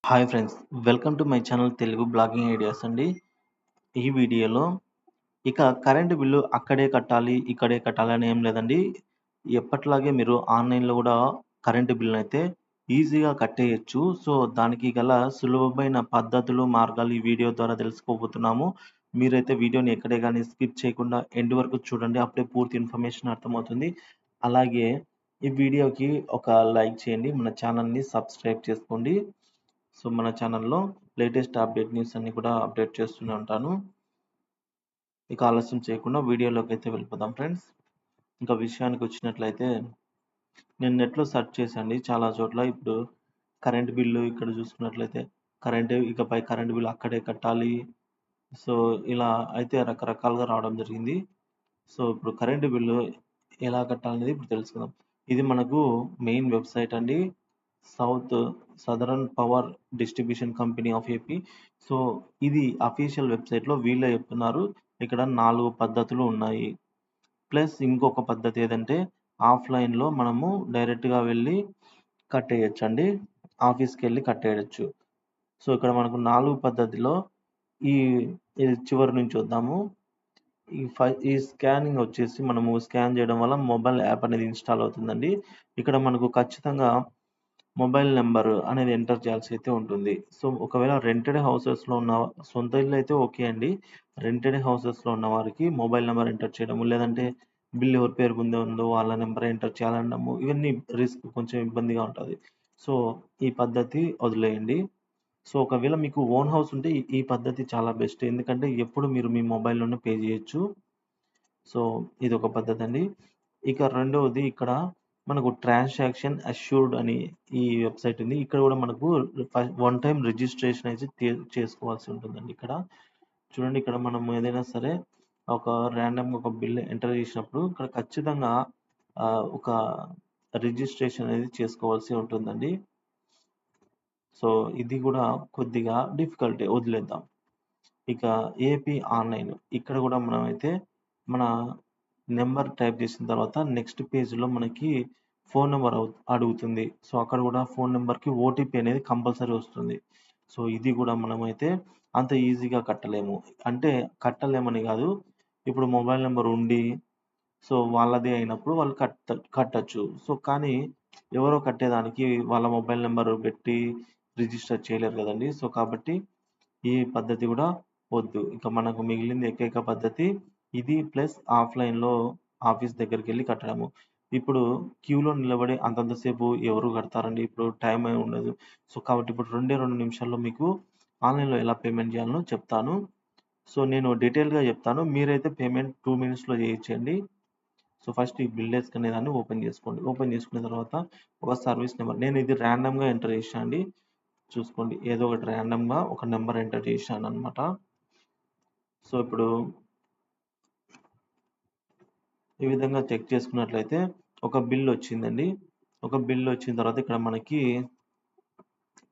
Hi friends, welcome to my channel Telugu blogging ideas అండి. ఈ వీడియోలో కరెంట్ బిల్లు అక్కడే కట్టాలి, ఇక్కడే కట్టాలి అని ఏం లేదండి. ఎప్పటిలాగే మీరు ఆన్‌లైన్‌లో కూడా కరెంట్ బిల్లునైతే ఈజీగా కట్టేయొచ్చు. సో, దానికి గల సులభమైన పద్ధతులు, మార్గాలు ఈ వీడియో ద్వారా తెలుసుకోబోతున్నాము. మీరైతే వీడియోని ఎక్కడే గాని స్కిప్ చేయకుండా ఎండ్ వరకు చూడండి. అప్పుడే పూర్తి ఇన్ఫర్మేషన్ అర్థమవుతుంది. అలాగే ఈ వీడియోకి ఒక లైక్ చేయండి. మన ఛానల్‌ని సబ్స్క్రైబ్ చేసుకోండి. సో, మన ఛానల్‌లో లేటెస్ట్ అప్డేట్ న్యూస్ అన్నీ కూడా అప్డేట్ చేస్తూనే ఉంటాను. ఆలస్యం చేయకుండా వీడియోలోకైతే వెళ్ళిపోదాం ఫ్రెండ్స్. విషయానికొచ్చినట్లయితే నేను నెట్‌లో సెర్చ్ చేశాండి చాలా చోట్ల. ఇప్పుడు కరెంట్ బిల్లు ఇక్కడ చూసుకున్నట్లయితే ఇకపై కరెంట్ బిల్లు అక్కడే కట్టాలి. సో, ఇలా అయితే రకరకాలుగా రావడం జరిగింది. సో, ఇప్పుడు కరెంట్ బిల్లు ఎలా కట్టాలనేది ఇప్పుడు తెలుసుకుందాం. ఇది మనకు మెయిన్ వెబ్‌సైట్ అండి. South southern power distribution company of AP. So, ఇది అఫీషియల్ వెబ్‌సైట్‌లో వీళ్ళే చెప్తున్నారు. ఇక్కడ 4 పద్ధతులు ఉన్నాయి. ప్లస్ ఇంకొక పద్ధతి ఏదంటే ఆఫ్‌లైన్‌లో మనము డైరెక్ట్‌గా వెళ్లి కట్టేయొచ్చండి. ఆఫీస్‌కెళ్ళి కట్టేయొచ్చు. సో, ఇక్కడ మనకు 4 పద్ధతిలో ఈ ఇది చివరి నుంచి చూద్దాము. ఈ స్కానింగ్ వచ్చేసి మనము స్కాన్ చేయడం వల్ల మొబైల్ యాప్ అనేది ఇన్‌స్టాల్ అవుతుందండి. ఇక్కడ మనకు ఖచ్చితంగా మొబైల్ నంబర్ అనేది ఎంటర్ చేయాల్సి అయితే ఉంటుంది. సో, ఒకవేళ రెంటెడ్ హౌసెస్‌లో ఉన్న సొంత ఇల్లు అయితే ఓకే అండి. రెంటెడ్ హౌసెస్‌లో ఉన్న వారికి మొబైల్ నంబర్ ఎంటర్ చేయడము, లేదంటే బిల్ ఎవరి పేరు మీద ఉందో వాళ్ళ నంబర్ ఎంటర్ చేయాలనడము, ఇవన్నీ రిస్క్ కొంచెం ఇబ్బందిగా ఉంటది. సో, ఈ పద్ధతి వదిలేయండి. సో, ఒకవేళ మీకు ఓన్ హౌస్ ఉంటే ఈ పద్ధతి చాలా బెస్ట్. ఎందుకంటే ఎప్పుడు మీరు మీ మొబైల్‌లోనే పే చేయొచ్చు. సో, ఇదొక పద్ధతండి. రెండవది ఇక్కడ మనకు ట్రాన్సాక్షన్ అష్యూర్డ్ అని ఈ వెబ్‌సైట్ ఉంది. ఇక్కడ కూడా మనకు వన్ టైమ్ రిజిస్ట్రేషన్ అయితే చేసుకోవాల్సి ఉంటుందండి ఇక్కడ. చూడండి, ఇక్కడ మనం ఏదైనా సరే ఒక ర్యాండమ్‌గా ఒక బిల్ ఎంటర్ చేసినప్పుడు ఇక్కడ ఖచ్చితంగా ఒక రిజిస్ట్రేషన్ అనేది చేసుకోవాల్సి ఉంటుందండి. సో, ఇది కూడా కొద్దిగా డిఫికల్టే, వదిలేద్దాం. ఇక ఏపీ ఆన్‌లైన్ ఇక్కడ కూడా మనమైతే మన నంబర్ టైప్ చేసిన తర్వాత నెక్స్ట్ పేజ్‌లో మనకి ఫోన్ నంబర్ అడుగుతుంది. సో, అక్కడ కూడా ఫోన్ నంబర్‌కి ఓటీపీ అనేది కంపల్సరీ వస్తుంది. సో, ఇది కూడా మనమైతే అంత ఈజీగా కట్టలేము. అంటే కట్టలేమని కాదు. ఇప్పుడు మొబైల్ నంబర్ ఉండి, సో, వాళ్ళదే అయినప్పుడు వాళ్ళు కట్టొచ్చు. సో, కానీ ఎవరో కట్టేదానికి వాళ్ళ మొబైల్ నంబర్ పెట్టి రిజిస్టర్ చేయలేరు కదండీ! సో, కాబట్టి ఈ పద్ధతి కూడా వద్దు. మనకు మిగిలింది ఏకైక పద్ధతి ఇది. ప్లస్ ఆఫ్‌లైన్‌లో ఆఫీస్ దగ్గరికెళ్లి కట్టడము. ఇప్పుడు క్యూలో నిలబడి అంతంత సేపు ఎవరు కడతారండి? ఇప్పుడు టైం ఏమి ఉండదు. సో, కాబట్టి ఇప్పుడు 2 నిమిషాల్లో మీకు ఆన్‌లైన్‌లో ఎలా పేమెంట్ చేయాలో చెప్తాను. సో, నేను డీటెయిల్‌గా చెప్తాను. మీరైతే పేమెంట్ 2 మినిట్స్‌లో చేయొచ్చండి. సో, ఫస్ట్ ఈ బిల్ డెస్క్ అనే దాన్ని ఓపెన్ చేసుకోండి. ఓపెన్ చేసుకున్న తర్వాత ఒక సర్వీస్ నంబర్, నేను ఇది రాండమ్‌గా ఎంటర్ చేశా అండి. చూసుకోండి, ఏదో ఒకటి రాండమ్‌గా ఒక నంబర్ ఎంటర్ చేశాననమాట. సో, ఇప్పుడు ఈ విధంగా చెక్ చేసుకున్నట్లయితే ఒక బిల్ వచ్చిందండి. ఒక బిల్ వచ్చిన తర్వాత ఇక్కడ మనకి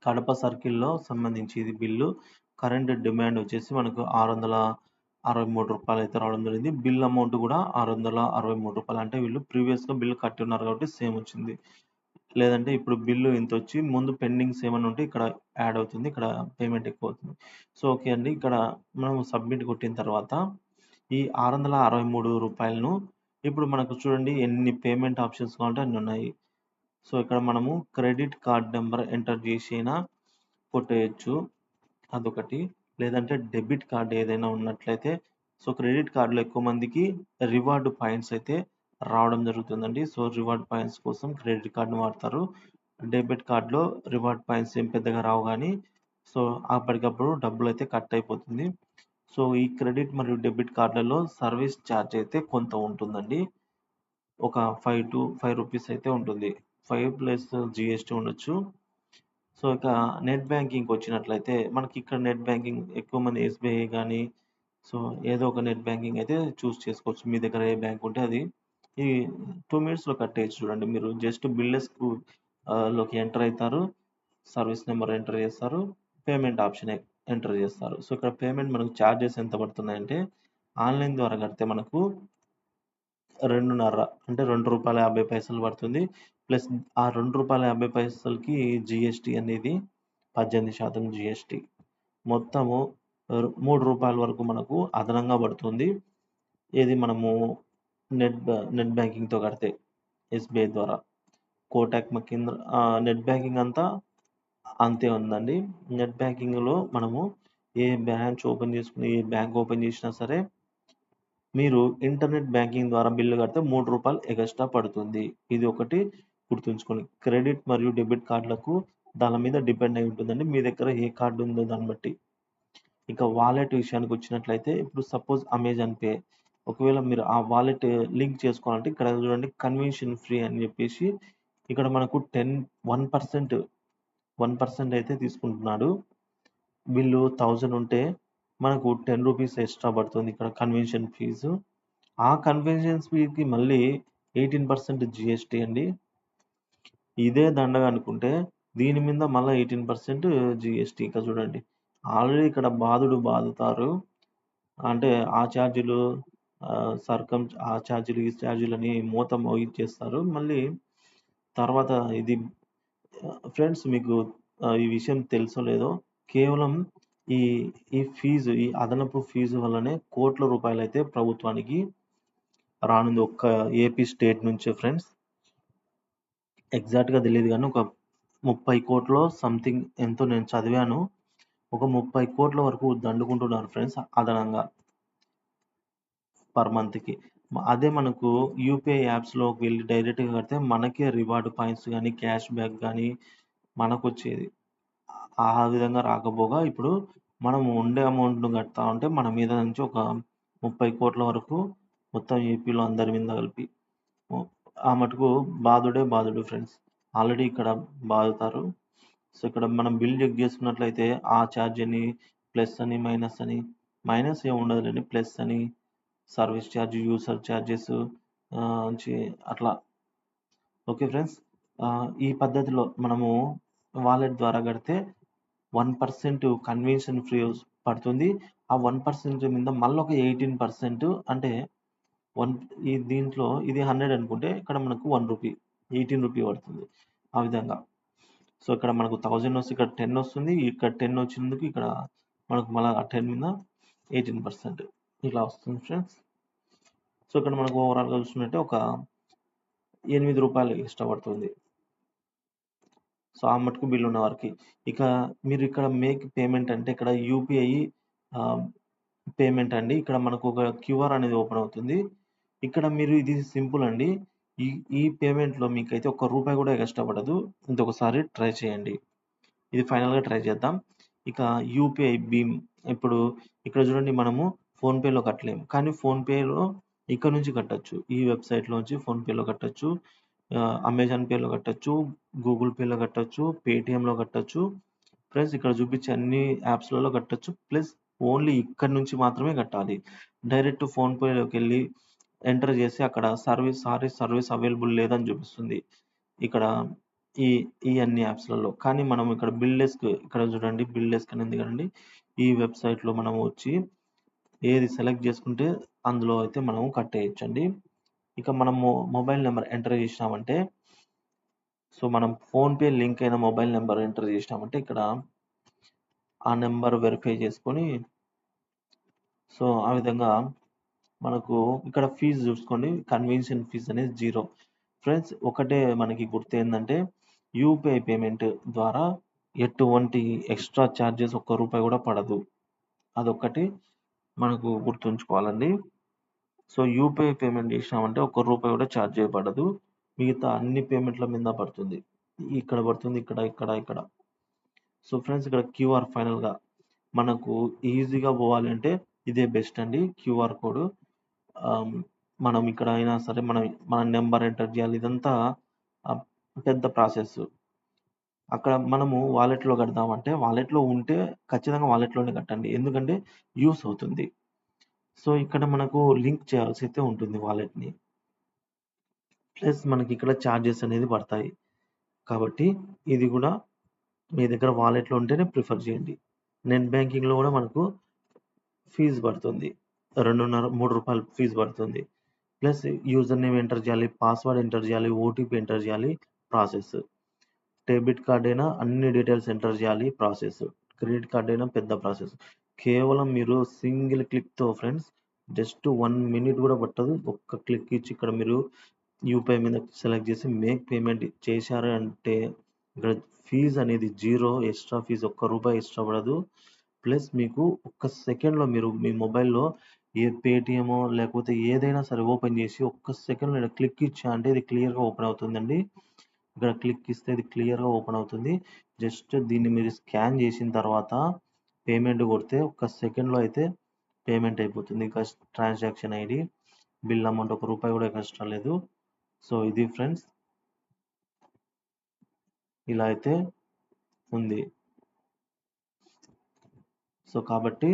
కడప సర్కిల్‌లో సంబంధించి ఇది బిల్లు. కరెంట్ డిమాండ్ వచ్చేసి మనకు రూ. 663 అయితే రావడం జరిగింది. బిల్ అమౌంట్ కూడా రూ. 663. అంటే వీళ్ళు ప్రీవియస్‌గా బిల్ కట్టి ఉన్నారు కాబట్టి సేమ్ వచ్చింది. లేదంటే ఇప్పుడు బిల్లు ఇంతొచ్చి ముందు పెండింగ్స్ ఏమన్నా ఉంటే ఇక్కడ యాడ్ అవుతుంది. ఇక్కడ పేమెంట్ ఎక్కువవుతుంది. సో, ఓకే అండి. ఇక్కడ మనం సబ్మిట్ కొట్టిన తర్వాత ఈ రూ. 663ను ఇప్పుడు మనకు చూడండి ఎన్ని పేమెంట్ ఆప్షన్స్ కావాలంటే అన్ని ఉన్నాయి. సో, ఇక్కడ మనము క్రెడిట్ కార్డ్ నంబర్ ఎంటర్ చేసైనా కొట్టేయొచ్చు. అదొకటి. లేదంటే డెబిట్ కార్డ్ ఏదైనా ఉన్నట్లయితే, సో, క్రెడిట్ కార్డ్‌లో ఎక్కువ మందికి రివార్డ్ పాయింట్స్ అయితే రావడం జరుగుతుందండి. సో, రివార్డ్ పాయింట్స్ కోసం క్రెడిట్ కార్డ్‌ని వాడతారు. డెబిట్ కార్డ్‌లో రివార్డ్ పాయింట్స్ ఏం పెద్దగా రావు గానీ, సో, అప్పటికప్పుడు డబ్బులైతే కట్ అయిపోతుంది. సో, ఈ క్రెడిట్ మరియు డెబిట్ కార్డ్‌లలో సర్వీస్ ఛార్జ్ అయితే కొంత ఉంటుందండి. ఒక రూ. 5 అయితే ఉంటుంది. 5 ప్లస్ జీఎస్టీ ఉండొచ్చు. సో, నెట్ బ్యాంకింగ్‌కొచ్చినట్లయితే మనకిక్కడ నెట్ బ్యాంకింగ్ ఎక్కువ మంది ఎస్‌బీఐ గానీ, సో, ఏదో ఒక నెట్ బ్యాంకింగ్ అయితే చేసుకోవచ్చు. మీ దగ్గర ఏ బ్యాంక్ ఉంటే అది. ఈ 2 మినిట్స్‌లో కట్టేయొచ్చు చూడండి. మీరు జస్ట్ బిల్‌డెస్క్ లోకి ఎంటర్ అయితారు. సర్వీస్ నంబర్ ఎంటర్ చేస్తారు. పేమెంట్ ఆప్షన్ ఎంటర్ చేస్తారు. సో, ఇక్కడ పేమెంట్ మనకు చార్జెస్ ఎంత పడుతున్నాయంటే ఆన్‌లైన్ ద్వారా కడితే మనకు 2.5 అంటే రూ. 2.50 పడుతుంది. ప్లస్ ఆ రూ. 2.50కి జీఎస్టీ అనేది 18% జిఎస్టీ. మొత్తము ₹3 వరకు మనకు అదనంగా పడుతుంది. ఏది మనము నెట్ బ్యాంకింగ్‌తో కడితే ఎస్‌బీఐ ద్వారా. కోటక్ మహీంద్రా నెట్ బ్యాంకింగ్ అంతా అంతే ఉందండి. నెట్ బ్యాంకింగ్‌లో మనము ఏ బ్యాంక్ ఓపెన్ చేసినా సరే మీరు ఇంటర్నెట్ బ్యాంకింగ్ ద్వారా బిల్లు కడితే ₹3 ఎగస్ట్రా పడుతుంది. ఇది ఒకటి గుర్తుంచుకోండి. క్రెడిట్ మరియు డెబిట్ కార్డులకు దాని మీద డిపెండ్ అయి ఉంటుందండి. మీ దగ్గర ఏ కార్డు ఉందో దాన్ని బట్టి. ఇక వాలెట్ విషయానికి వచ్చినట్లయితే ఇప్పుడు సపోజ్ అమెజాన్ పే ఒకవేళ మీరు ఆ వాలెట్ లింక్ చేసుకోవాలంటే ఇక్కడ చూడండి కన్వెన్షన్ ఫ్రీ అని చెప్పేసి ఇక్కడ మనకు 1% అయితే తీసుకుంటున్నాడు. బిల్లు 1000 ఉంటే మనకు ₹10 ఎక్స్ట్రా పడుతుంది ఇక్కడ కన్వెన్షన్ ఫీజు. ఆ కన్వెన్షన్ ఫీకి మళ్ళీ 18% జిఎస్టీ అండి. ఇదే దండగా అనుకుంటే దీని మీద మళ్ళా 18% జిఎస్టీ. ఇక చూడండి ఆల్రెడీ ఇక్కడ బాదుతారు. అంటే ఆ ఛార్జీలు ఆ ఛార్జీలు ఈ ఛార్జీలని మూత మోగించేస్తారు. మళ్ళీ తర్వాత ఇది ఫ్రెండ్స్ మీకు ఈ విషయం తెలుసో లేదో కేవలం ఈ ఈ అదనపు ఫీజు వల్లనే కోట్ల రూపాయలైతే ప్రభుత్వానికి రానుంది. ఒక్క ఏపీ స్టేట్ నుంచే ఫ్రెండ్స్. ఎగ్జాక్ట్‌గా తెలీదు గానీ ఒక 30 కోట్లో సంథింగ్ ఎంతో నేను చదివాను. ఒక 30 కోట్ల వరకు దండుకుంటున్నారు ఫ్రెండ్స్ అదనంగా పర్ మంత్‌కి. అదే మనకు యూపీఐ యాప్స్‌లోకి వెళ్లి డైరెక్ట్‌గా కడితే మనకే రివార్డ్ పాయింట్స్ గానీ, క్యాష్ బ్యాక్ గానీ మనకొచ్చేది. ఆ విధంగా రాకపోగా ఇప్పుడు మనం ఉండే అమౌంట్‌ను కడతా ఉంటే మన మీద నుంచి ఒక 30 కోట్ల వరకు మొత్తం ఏపీలో అందరి మీద కలిపి ఆ మటుకు బాదుడు ఫ్రెండ్స్. ఆల్రెడీ ఇక్కడ బాదుతారు. సో, ఇక్కడ మనం బిల్ చెక్ చేసుకున్నట్లయితే ఆ ఛార్జ్ అని, ప్లస్ అని, మైనస్ ఏమి ఉండదులెండి. ప్లస్ అని, సర్వీస్ ఛార్జ్, యూజర్ ఛార్జెస్ అట్లా. Okay friends. ఈ పద్ధతిలో మనము వాలెట్ ద్వారా కడితే 1% కన్వెన్షన్ ఫీ పడుతుంది. ఆ 1% మీద మళ్ళొక 18% అంటే దీంట్లో ఇది 100 అనుకుంటే ఇక్కడ మనకు ₹1 ₹18 పడుతుంది. ఆ విధంగా. సో, ఇక్కడ మనకు 1000 వస్తే ఇక్కడ 10 వస్తుంది. ఇక్కడ 10 వచ్చినందుకు ఇక్కడ మనకు మళ్ళా ఆ 10 మీద 18% ఇలా వస్తుంది ఫ్రెండ్స్. సో, ఇక్కడ మనకు ఓవరాల్‌గా చూసుకున్నట్టే ఒక ₹8 ఎక్స్ట్రా పడుతుంది. సో, ఆ మటుకు బిల్ ఉన్న వారికి. ఇక మీరు ఇక్కడ మేక్ పేమెంట్ అంటే ఇక్కడ యూపీఐ పేమెంట్ అండి. ఇక్కడ మనకు ఒక క్యూఆర్ అనేది ఓపెన్ అవుతుంది. ఇక్కడ మీరు ఇది సింపుల్ అండి. ఈ పేమెంట్‌లో మీకైతే ₹1 కూడా ఎక్స్ట్రా పడదు. ఇంకొకసారి ట్రై చేయండి. ఇది ఫైనల్‌గా ట్రై చేద్దాం. ఇక యూపీఐ భీమ్ ఇప్పుడు ఇక్కడ చూడండి మనము ఫోన్‌పేలో కట్టలేము. కానీ ఫోన్‌పేలో ఇక్కడ నుంచి కట్టొచ్చు. ఈ వెబ్‌సైట్‌లోంచి ఫోన్‌పేలో కట్టొచ్చు. అమెజాన్ పేలో కట్టొచ్చు. గూగుల్ పేలో కట్టొచ్చు. పేటీఎంలో కట్టొచ్చు. ఫ్రెండ్స్ ఇక్కడ చూపించే అన్ని యాప్స్‌లలో కట్టొచ్చు. ప్లస్ ఓన్లీ ఇక్కడి నుంచి మాత్రమే కట్టాలి. డైరెక్ట్ ఫోన్‌పేలోకెళ్ళి ఎంటర్ చేసి అక్కడ సర్వీస్ అవైలబుల్ లేదని చూపిస్తుంది. ఇక్కడ ఈ అన్ని యాప్స్‌లలో. కానీ మనం ఇక్కడ ఇక్కడ చూడండి బిల్ డెస్క్ అని ఉంది కదండీ. ఈ వెబ్‌సైట్‌లో మనం వచ్చి ఏది సెలెక్ట్ చేసుకుంటే అందులో అయితే మనము కట్టేయొచ్చండి. ఇక మనము మొబైల్ నంబర్ ఎంటర్ చేసినామంటే సో, మనం ఫోన్‌పే లింక్ అయిన మొబైల్ నంబర్ ఎంటర్ చేసినామంటే ఇక్కడ ఆ నంబర్ వెరిఫై చేసుకొని సో, ఆ విధంగా మనకు ఇక్కడ ఫీజు చూసుకోండి. కన్వెన్షన్ ఫీజ్ అనేది 0. ఫ్రెండ్స్ ఒకటే మనకి గుర్తేందంటే యూపీఐ పేమెంట్ ద్వారా ఎటువంటి ఎక్స్ట్రా చార్జెస్ ₹1 కూడా పడదు. అదొక్కటి మనకు గుర్తుంచుకోవాలండి. సో, యూపీఐ పేమెంట్ చేసినామంటే ₹1 కూడా చార్జ్ చేయబడదు. మిగతా అన్ని పేమెంట్‌ల మీద పడుతుంది. ఇక్కడ పడుతుంది. ఇక్కడ. సో, ఫ్రెండ్స్ ఇక్కడ క్యూఆర్ ఫైనల్‌గా మనకు ఈజీగా పోవాలి అంటే ఇదే బెస్ట్ అండి. క్యూఆర్ కోడ్ మనం ఇక్కడ అయినా సరే మన నంబర్ ఎంటర్ చేయాలి. ఇదంతా పెద్ద ప్రాసెస్. అక్కడ మనము వాలెట్‌లో కడదామంటే వాలెట్‌లో ఉంటే ఖచ్చితంగా వాలెట్‌లోనే కట్టండి. ఎందుకంటే యూజ్ అవుతుంది. సో, ఇక్కడ మనకు లింక్ చేయాల్సి అయితే ఉంటుంది వాలెట్‌ని. ప్లస్ మనకి ఇక్కడ చార్జెస్ అనేది పడతాయి. కాబట్టి ఇది కూడా మీ దగ్గర వాలెట్‌లో ఉంటేనే ప్రిఫర్ చేయండి. నెట్ బ్యాంకింగ్‌లో కూడా మనకు ఫీజు పడుతుంది. ₹2.5, ₹3 ఫీజు పడుతుంది. ప్లస్ యూజర్ నేమ్ ఎంటర్ చేయాలి, పాస్వర్డ్ ఎంటర్ చేయాలి, ఓటీపీ ఎంటర్ చేయాలి ప్రాసెస్. డెబిట్ కార్డ్ అయినా అన్ని డీటెయిల్స్ ఎంటర్ చేయాలి ప్రాసెస్. క్రెడిట్ కార్డ్ అయినా పెద్ద ప్రాసెస్. కేవలం మీరు సింగిల్ క్లిక్‌తో ఫ్రెండ్స్ జస్ట్ 1 మినిట్ కూడా పట్టదు. ఒక్క క్లిక్ ఇచ్చి ఇక్కడ మీరు యూపీఐ మీద సెలెక్ట్ చేసి మేక్ పేమెంట్ చేశారు అంటే ఇక్కడ ఫీజ్ అనేది జీరో, ఎక్స్ట్రా ఫీజ్ ఒక్క రూపాయి ఎక్స్ట్రా పడదు. ప్లస్ మీకు ఒక్క సెకండ్‌లో మీరు మీ మొబైల్‌లో ఏ పేటీఎమో లేకపోతే ఏదైనా సరే ఓపెన్ చేసి ఒక్క సెకండ్‌లో ఇలా క్లిక్ ఇచ్చా అంటే ఇది క్లియర్‌గా ఓపెన్ అవుతుందండి. ఇక్కడ క్లిక్ ఇస్తే ఇది క్లియర్‌గా ఓపెన్ అవుతుంది. జస్ట్ దీన్ని మీరు స్కాన్ చేసిన తర్వాత పేమెంట్ కొడితే ఒక్క సెకండ్‌లో అయితే పేమెంట్ అయిపోతుంది. ఇంకా ట్రాన్సాక్షన్ ఐడీ, బిల్ అమౌంట్ ఒక రూపాయి కూడా ఎక్స్ట్రా లేదు. సో ఇది ఫ్రెండ్స్. ఇలా అయితే ఉంది. సో కాబట్టి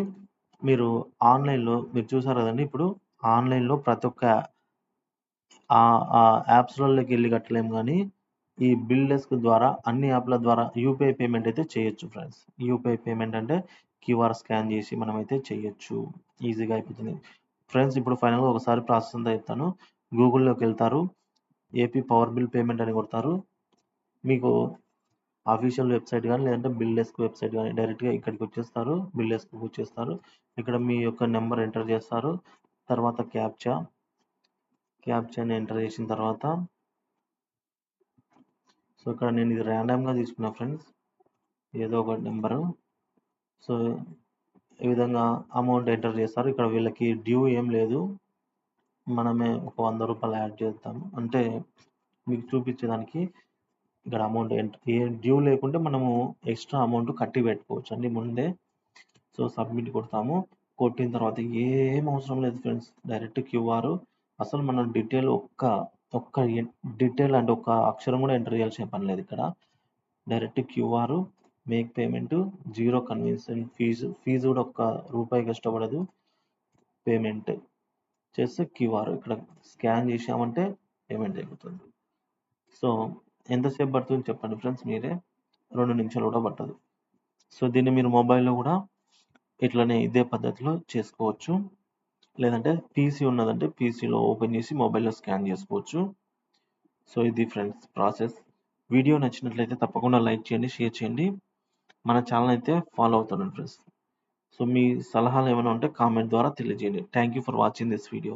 మీరు ఆన్‌లైన్‌లో మీరు చూసారు కదండీ! ఇప్పుడు ఆన్‌లైన్‌లో ప్రతి ఒక్క యాప్స్‌లలోకి వెళ్లి కట్టలేము గానీ, ఈ బిల్ డెస్క్ ద్వారా అన్ని యాప్‌ల ద్వారా యూపీఐ పేమెంట్ అయితే చేయొచ్చు ఫ్రెండ్స్. యూపీఐ పేమెంట్ అంటే క్యూఆర్ స్కాన్ చేసి మనమైతే చేయొచ్చు. ఈజీగా అయిపోతుంది. ఫ్రెండ్స్ ఇప్పుడు ఫైనల్‌గా ఒకసారి ప్రాసెస్ అంతా చెప్తాను. గూగుల్‌లోకెళ్తారు. ఏపీ పవర్ బిల్ పేమెంట్ అని కొడతారు. మీకు అఫీషియల్ వెబ్‌సైట్ గాని లేదంటే బిల్ డెస్క్ వెబ్‌సైట్ గాని డైరెక్ట్‌గా ఇక్కడికొచ్చేస్తారు. బిల్ డెస్క్‌కి వచ్చేస్తారు. ఇక్కడ మీ యొక్క నంబర్ ఎంటర్ చేస్తారు. తర్వాత క్యాప్చాని ఎంటర్ చేసిన తర్వాత సో ఇక్కడ నేను ఇది ర్యాండమ్‌గా తీసుకున్నా ఫ్రెండ్స్. ఏదో ఒక నెంబరు. సో ఈ విధంగా అమౌంట్ ఎంటర్ చేస్తారు. ఇక్కడ వీళ్ళకి డ్యూ ఏం లేదు. మనమే ఒక రూ. 100 యాడ్ చేద్దాం. అంటే మీకు చూపించేదానికి ఇక్కడ అమౌంట్ ఏ డ్యూ లేకుంటే మనము ఎక్స్ట్రా అమౌంట్ కట్టి పెట్టుకోవచ్చండి ముందే. సో సబ్మిట్ కొడతాము. కొట్టిన తర్వాత ఏం అవసరం లేదు ఫ్రెండ్స్. డైరెక్ట్ క్యూఆర్ అసలు మన డీటెయిల్ ఒక్క డీటెయిల్ అంటే ఒక్క అక్షరం కూడా ఎంటర్ చేయాల్సిన పని లేదు ఇక్కడ. Direct QR make payment zero convention fee కూడా ఒక్క రూపాయికి ఇష్టపడదు. పేమెంట్ చేస్తే క్యూఆర్ ఇక్కడ స్కాన్ చేసామంటే పేమెంట్ అయిపోతుంది. సో ఎంతసేపు పడుతుంది చెప్పండి ఫ్రెండ్స్ మీరే. 2 నిమిషాలు కూడా పట్టదు. సో దీన్ని మీరు మొబైల్‌లో కూడా ఇట్లనే ఇదే పద్ధతిలో చేసుకోవచ్చు. లేదంటే పీసీ ఉన్నదంటే పీసీలో ఓపెన్ చేసి మొబైల్‌లో స్కాన్ చేసుకోవచ్చు. సో ఇది ఫ్రెండ్స్ ప్రాసెస్. వీడియో నచ్చినట్లయితే తప్పకుండా లైక్ చేయండి, షేర్ చేయండి. మన ఛానల్ అయితే ఫాలో అవుతుండండి ఫ్రెండ్స్. సో మీ సలహాలు ఏమైనా ఉంటే కామెంట్ ద్వారా తెలియజేయండి. Thank you for watching this video.